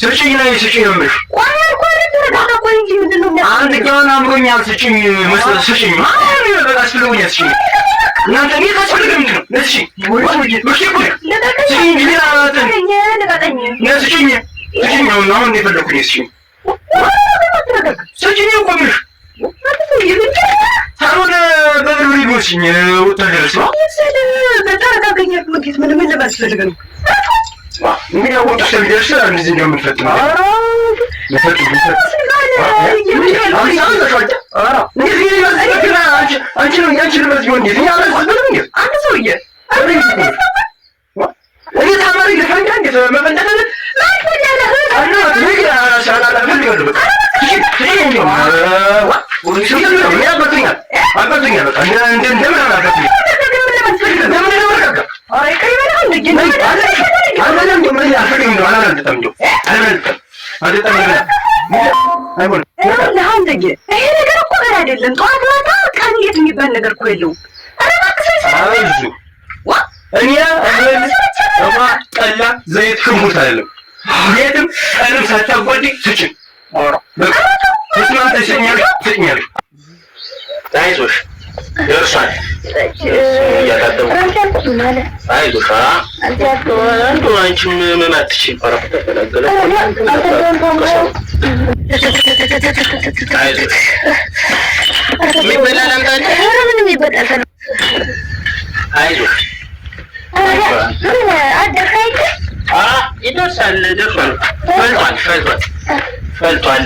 ስጭኝ ነው ስጭኝ ነው የምልሽ። አንድ ቀን አምሮኛል ስጭኝ መስጠት ስጭኝ በቃ አስፈልጎኛል ስጭኝ። እናንተ እኔ ታስፈልገኝ ምንድን ነው? ስጭኝ ስጭኝ ስጭኝ አሁን የፈለኩኝ ስጭኝ ስጭኝ እኮ የምልሽ ሳሎን በብርብር ይመስኝ ወታደርስ ነው በተረጋገኘ ምግት ምን ለማስፈልግ ነው? እንግዲህ ወጣ ስለሚደርስ እንደዚህ ነው የምንፈጥነው። ዘይት ሽንኩርት አይደለም የትም ቀንም ሳታጓዲ ስጭኝ ትስማምተሽኛል። አይዞሽ ደርሷል። አይዞሽ አንቺም ምን አትችይም። የሚበላ ላምጣልሽ? አይዞሽ ይደርሳል። ደርሷል። ፈልቷል።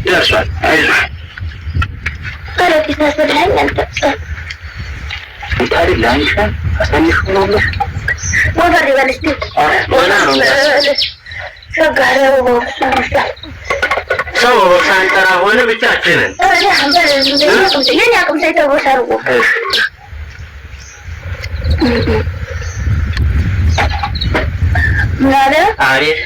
ደርሷል። አይዞሽ ሰው ሳንጠራ ሆነ ብቻችንን አሪፍ